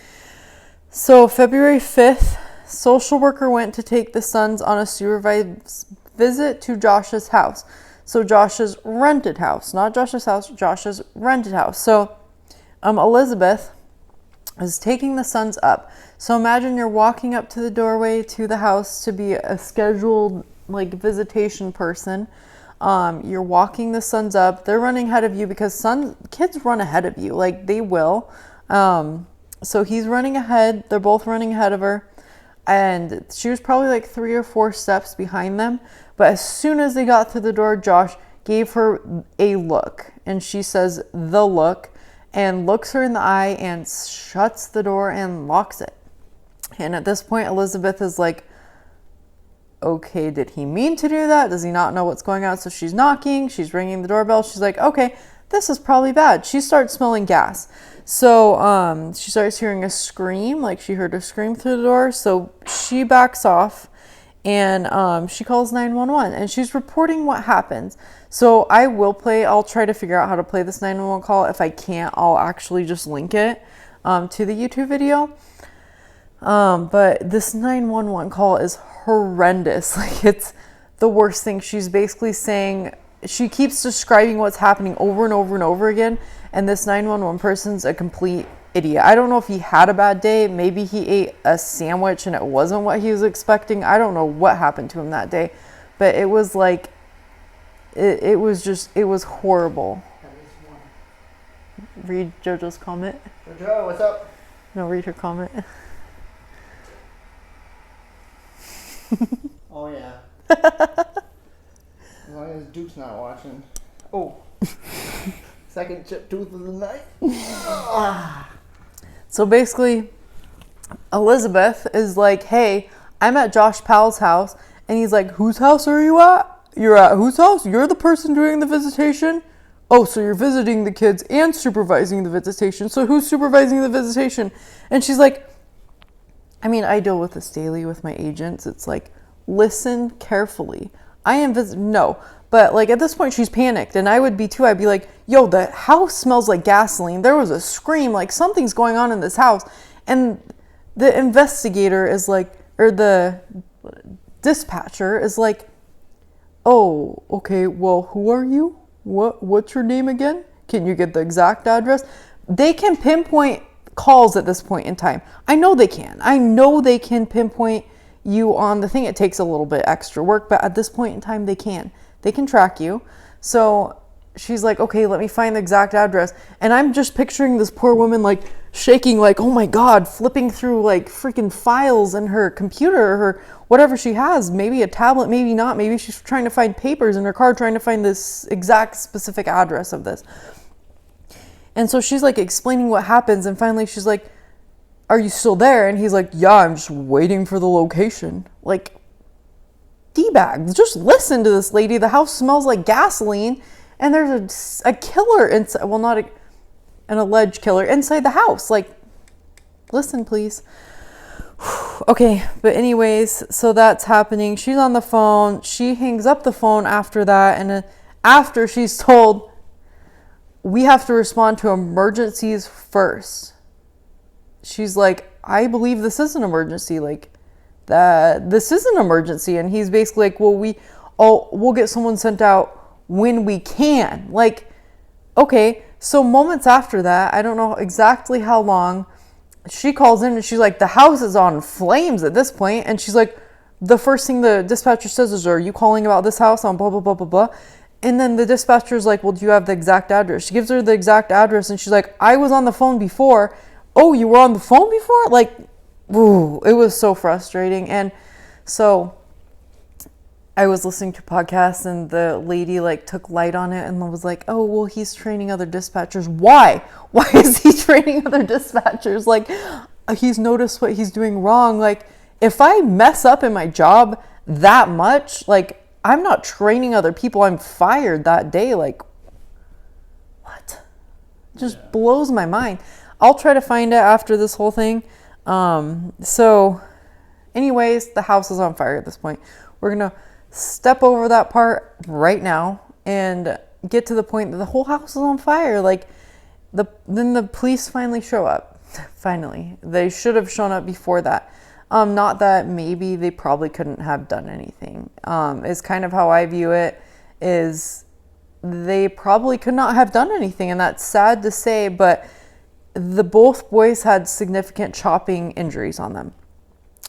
Speaker 2: So February 5th, social worker went to take the sons on a supervised visit to Josh's house. So Josh's rented house, not Josh's house, Josh's rented house. So Elizabeth is taking the sons up. So imagine you're walking up to the doorway to the house to be a scheduled like visitation person. You're walking the sons up. They're running ahead of you because kids run ahead of you, like they will. So he's running ahead. They're both running ahead of her. And she was probably like 3 or 4 steps behind them. But as soon as they got through the door, Josh gave her a look. And she says, the look, and looks her in the eye and shuts the door and locks it. And at this point, Elizabeth is like, okay, did he mean to do that? Does he not know what's going on? So she's knocking, she's ringing the doorbell. She's like, okay, this is probably bad. She starts smelling gas. So she starts hearing a scream, like she heard a scream through the door. So she backs off and she calls 911 and she's reporting what happens. So I'll try to figure out how to play this 911 call. If I can't, I'll actually just link it to the YouTube video. But this 911 call is horrendous. Like it's the worst thing. She's basically saying, she keeps describing what's happening over and over and over again. And this 911 person's a complete idiot. I don't know if he had a bad day. Maybe he ate a sandwich and it wasn't what he was expecting. I don't know what happened to him that day, but it was like, it was horrible. Read JoJo's comment.
Speaker 1: JoJo, what's up?
Speaker 2: No, read her comment.
Speaker 1: Oh yeah. As long as Duke's not watching. Oh. Second chip tooth of the night.
Speaker 2: So basically, Elizabeth is like, hey, I'm at Josh Powell's house. And he's like, whose house are you at? You're at whose house? You're the person doing the visitation? Oh, so you're visiting the kids and supervising the visitation. So who's supervising the visitation? And she's like, I mean, I deal with this daily with my agents. It's like, listen carefully. I am no. But like at this point she's panicked and I would be too. I'd be like, yo, the house smells like gasoline. There was a scream, like something's going on in this house. And the investigator is like, or the dispatcher is like, oh, okay, well, who are you? What's your name again? Can you get the exact address? They can pinpoint calls at this point in time. I know they can. I know they can pinpoint you on the thing. It takes a little bit extra work, but at this point in time, they can. They can track you. So she's like, okay, let me find the exact address. And I'm just picturing this poor woman like shaking, like, oh my God, flipping through like freaking files in her computer, or her whatever she has, maybe a tablet, maybe not. Maybe she's trying to find papers in her car, trying to find this exact specific address of this. And so she's like explaining what happens. And finally she's like, are you still there? And he's like, yeah, I'm just waiting for the location. Like, D-bags, just listen to this lady. The house smells like gasoline and there's a killer inside. Well, not an alleged killer inside the house. Like, listen, please. Okay, but anyways, so that's happening. She's on the phone. She hangs up the phone after that. And after she's told, we have to respond to emergencies first. She's like, I believe this is an emergency. Like, this is an emergency. And he's basically like, well, we'll get someone sent out when we can. Like, okay. So moments after that, I don't know exactly how long, she calls in and she's like, the house is on flames at this point. And she's like, the first thing the dispatcher says is, are you calling about this house on blah, blah, blah, blah, blah. And then the dispatcher's like, well, do you have the exact address? She gives her the exact address and she's like, I was on the phone before. Oh, you were on the phone before? Like, ooh, it was so frustrating. And so I was listening to podcasts and the lady like took light on it and was like, oh, well, he's training other dispatchers. Why? Why is he training other dispatchers? Like, he's noticed what he's doing wrong. Like, if I mess up in my job that much, like, I'm not training other people. I'm fired that day. Like, what? It just blows my mind. I'll try to find it after this whole thing. So anyways, the house is on fire at this point. We're going to step over that part right now and get to the point that the whole house is on fire. Like, then the police finally show up. Finally. They should have shown up before that. Not that maybe they probably couldn't have done anything. Is kind of how I view it, is they probably could not have done anything. And that's sad to say, but both boys had significant chopping injuries on them.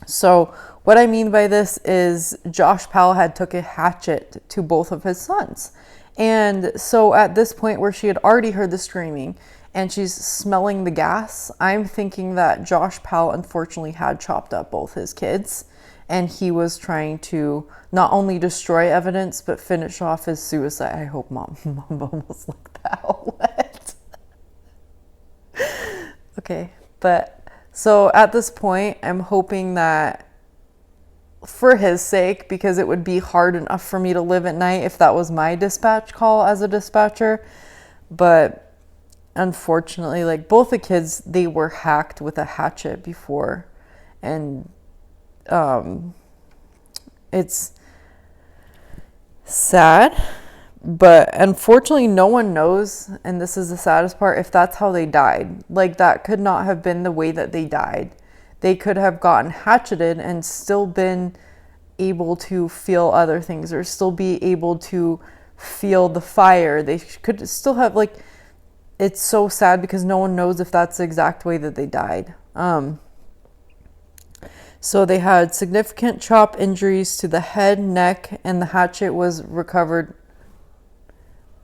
Speaker 2: So what I mean by this is Josh Powell had took a hatchet to both of his sons. And so at this point where she had already heard the screaming and she's smelling the gas, I'm thinking that Josh Powell unfortunately had chopped up both his kids, and he was trying to not only destroy evidence but finish off his suicide. I hope mom almost looked that wet. Okay, but so at this point, I'm hoping that for his sake, because it would be hard enough for me to live at night if that was my dispatch call as a dispatcher. But unfortunately, like both the kids, they were hacked with a hatchet before. And it's sad. But unfortunately, no one knows, and this is the saddest part, if that's how they died. Like, that could not have been the way that they died. They could have gotten hatcheted and still been able to feel other things, or still be able to feel the fire. They could still have, like, it's so sad because no one knows if that's the exact way that they died. So they had significant chop injuries to the head, neck, and the hatchet was recovered.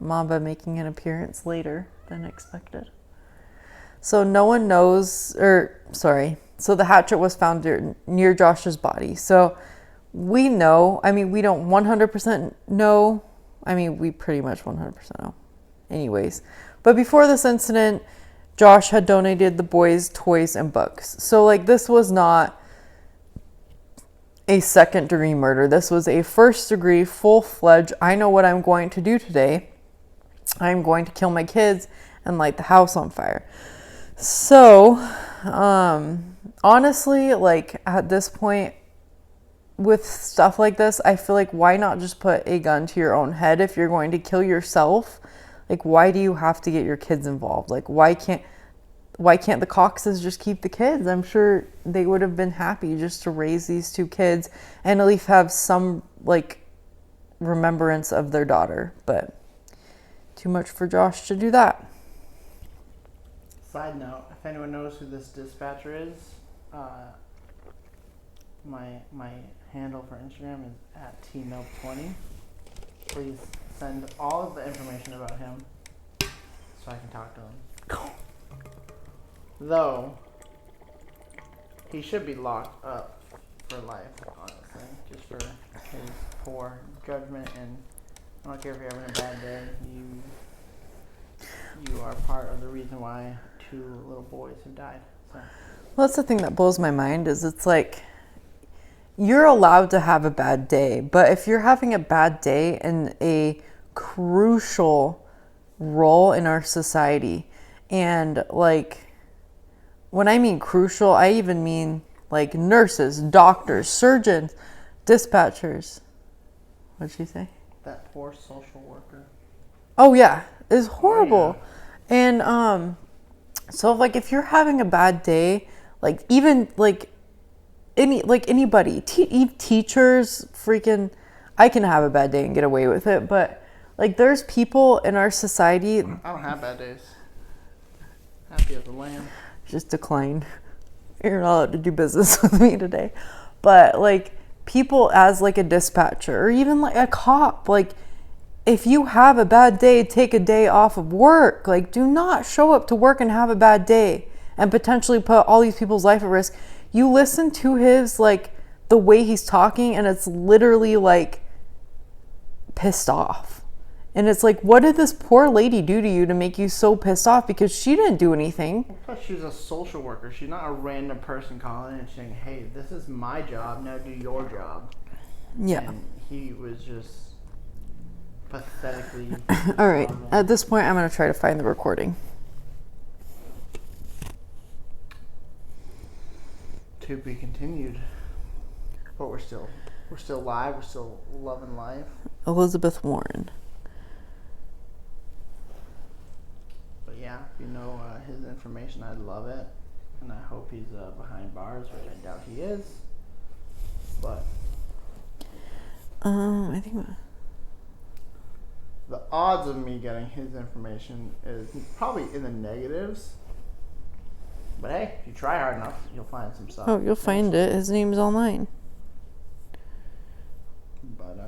Speaker 2: Mamba making an appearance later than expected. So no one knows, so the hatchet was found near Josh's body. So we know, I mean, we don't 100% know. I mean, we pretty much 100% know. Anyways, but before this incident, Josh had donated the boys' toys and books. So like this was not a second-degree murder. This was a first-degree, full-fledged, I know what I'm going to do today. I'm going to kill my kids and light the house on fire. So, honestly, like at this point with stuff like this, I feel like why not just put a gun to your own head if you're going to kill yourself? Like, why do you have to get your kids involved? Like, why can't the Coxes just keep the kids? I'm sure they would have been happy just to raise these two kids and at least have some like remembrance of their daughter, but too much for Josh to do that.
Speaker 1: Side note, if anyone knows who this dispatcher is, my handle for Instagram is @tmilk20. Please send all of the information about him so I can talk to him. Though, he should be locked up for life, honestly, just for his poor judgment, and I don't care if you're having a bad day, you are part of the reason why 2 little boys have died. So.
Speaker 2: Well, that's the thing that blows my mind is it's like you're allowed to have a bad day, but if you're having a bad day in a crucial role in our society, and like when I mean crucial, I even mean like nurses, doctors, surgeons, dispatchers. What'd she say?
Speaker 1: That poor social worker.
Speaker 2: Oh yeah, it's horrible.
Speaker 1: Oh, yeah.
Speaker 2: And so like if you're having a bad day, like even like anybody, teachers, freaking, I can have a bad day and get away with it, but like there's people in our society.
Speaker 1: I don't have bad days. Happy as a lamb.
Speaker 2: Just decline. You're not allowed to do business with me today. But like people as like a dispatcher or even like a cop, like if you have a bad day, take a day off of work. Like do not show up to work and have a bad day and potentially put all these people's life at risk. You listen to his like the way he's talking and it's literally like pissed off. And it's like, what did this poor lady do to you to make you so pissed off? Because she didn't do anything.
Speaker 1: Plus, she's a social worker. She's not a random person calling and saying, hey, this is my job, now do your job.
Speaker 2: Yeah.
Speaker 1: And he was just pathetically
Speaker 2: all right.
Speaker 1: horrible.
Speaker 2: At this point, I'm going to try to find the recording.
Speaker 1: To be continued. But we're still live. We're still loving life.
Speaker 2: Elizabeth Warren.
Speaker 1: But yeah, if you know his information, I'd love it. And I hope he's behind bars, which I doubt he is. But
Speaker 2: I think
Speaker 1: the odds of me getting his information is probably in the negatives. But hey, if you try hard enough, you'll find some stuff.
Speaker 2: Oh, you'll find it. His name's online.
Speaker 1: But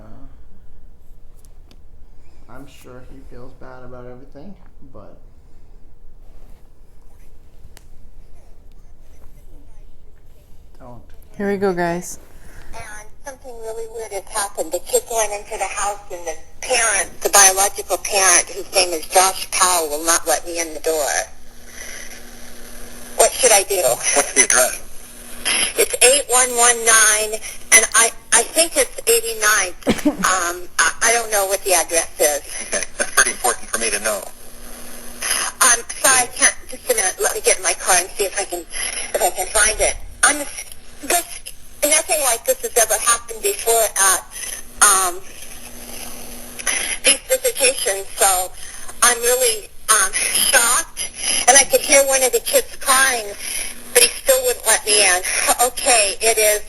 Speaker 1: I'm sure he feels bad about everything, but don't.
Speaker 2: Here we go, guys.
Speaker 3: And something really weird has happened. The kids went into the house, and the parent, the biological parent, whose name is Josh Powell, will not let me in the door. What should I do?
Speaker 4: What's the address?
Speaker 3: It's 8119, and I think it's 89th. I don't know what the address is.
Speaker 4: Okay, that's pretty important for me to know.
Speaker 3: I'm sorry, I can't. Just a minute. Let me get in my car and see if I can find it. Nothing like this has ever happened before at these visitations, so I'm really shocked. And I could hear one of the kids crying, but he still wouldn't let me in. Okay, it is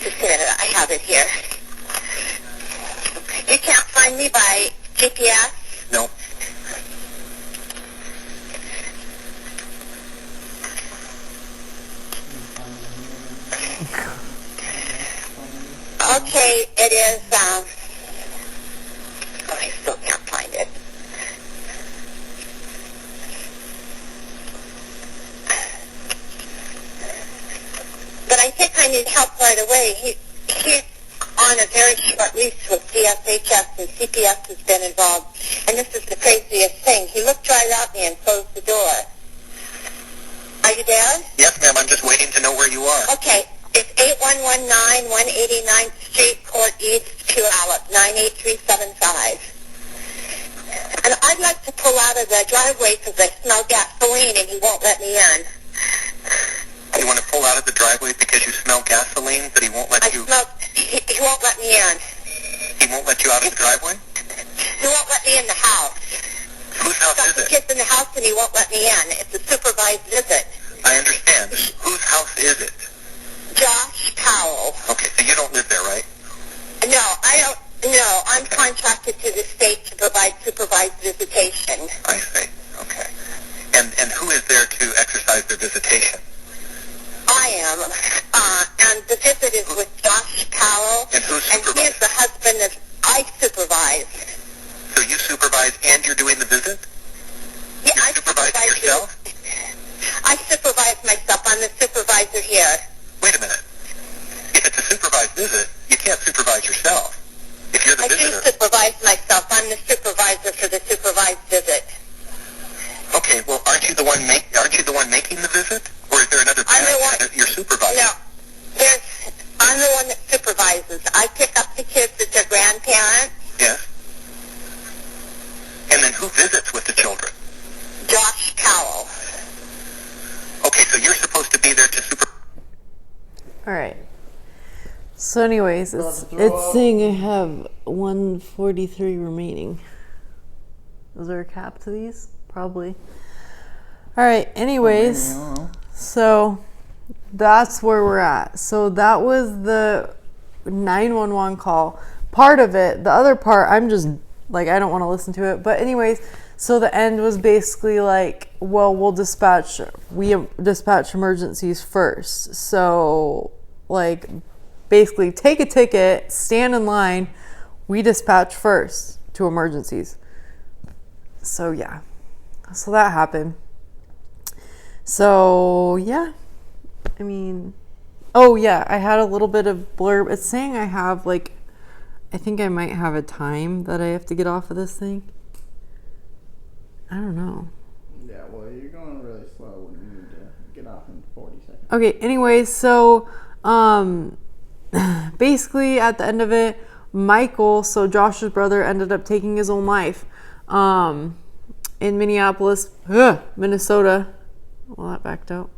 Speaker 3: just a minute. I have it here. You can't find me by GPS?
Speaker 4: No.
Speaker 3: Okay, it is, I still can't find it. But I think I need help right away. He's on a very short lease with DSHS, and CPS has been involved. And this is the craziest thing. He looked right at me and closed the door. Are you there?
Speaker 4: Yes, ma'am, I'm just waiting to know where you are.
Speaker 3: Okay. It's 8119 189th Street, Port East, Puyallup, 98375. And I'd like to pull out of the driveway because I smell gasoline and he won't let me in.
Speaker 4: You want to pull out of the driveway because you smell gasoline, but he won't let you...
Speaker 3: He won't let me in.
Speaker 4: He won't let you out of the driveway?
Speaker 3: He won't let me in the house.
Speaker 4: Whose house
Speaker 3: Got
Speaker 4: is
Speaker 3: the
Speaker 4: it?
Speaker 3: kids in the house and he won't let me in. It's a supervised visit.
Speaker 4: I understand. Whose house is it?
Speaker 3: Josh Powell.
Speaker 4: Okay, so you don't live there, right?
Speaker 3: No, I don't. No, I'm contracted to the state to provide supervised visitation.
Speaker 4: I see. Okay. And who is there to exercise their visitation?
Speaker 3: I am. And the visit is with Josh Powell.
Speaker 4: And who
Speaker 3: And he is
Speaker 4: supervises?
Speaker 3: the husband that I supervise.
Speaker 4: So you supervise and you're doing the visit?
Speaker 3: Yeah,
Speaker 4: You
Speaker 3: I
Speaker 4: supervise yourself?
Speaker 3: I supervise myself. I'm the supervisor here.
Speaker 4: Wait a minute. If it's a supervised visit, you can't supervise yourself. If you're the
Speaker 3: I do
Speaker 4: visitor...
Speaker 3: supervise myself. I'm the supervisor for the supervised visit.
Speaker 4: Okay, well, aren't you the one making the visit? Or is there another
Speaker 3: I'm the
Speaker 4: parent
Speaker 3: one-
Speaker 4: that you're supervising?
Speaker 3: No, I'm the one that supervises. I pick up the kids at their grandparents.
Speaker 4: Yes. And then who visits with the children?
Speaker 3: Josh Powell.
Speaker 4: Okay, so you're supposed to be there to
Speaker 2: All right. So, anyways,
Speaker 1: About to throw
Speaker 2: it's
Speaker 1: up.
Speaker 2: saying I have 143 remaining. Is there a cap to these? Probably. All right. Anyways,
Speaker 1: I don't know.
Speaker 2: so that's where we're at. So that was the 911 call. Part of it. The other part, I'm just like, I don't want to listen to it. But anyways, so the end was basically like, well, we dispatch emergencies first. So like, basically take a ticket, stand in line, we dispatch first to emergencies. So yeah, so that happened. So yeah, I mean, oh yeah, I had a little bit of blurb. It's saying I have like, I think I might have a time that I have to get off of this thing. I don't know.
Speaker 1: Yeah, well, you're going really slow when you need to get off in 40 seconds.
Speaker 2: Okay, anyways, so basically at the end of it, Michael, so Josh's brother, ended up taking his own life in Minneapolis, Minnesota. Well, that backed out.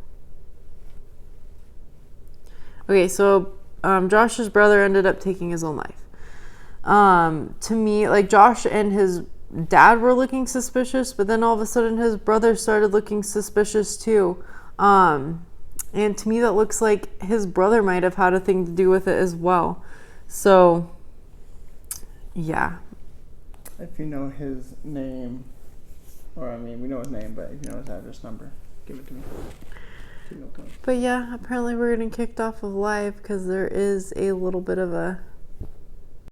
Speaker 2: Okay, so Josh's brother ended up taking his own life. To me, like, Josh and his dad were looking suspicious, but then all of a sudden his brother started looking suspicious too. And to me that looks like his brother might have had a thing to do with it as well. So yeah.
Speaker 1: if you know his name, or I mean, we know his name, but if you know his address number, give it to me.
Speaker 2: But yeah, apparently we're getting kicked off of live because there is a little bit of a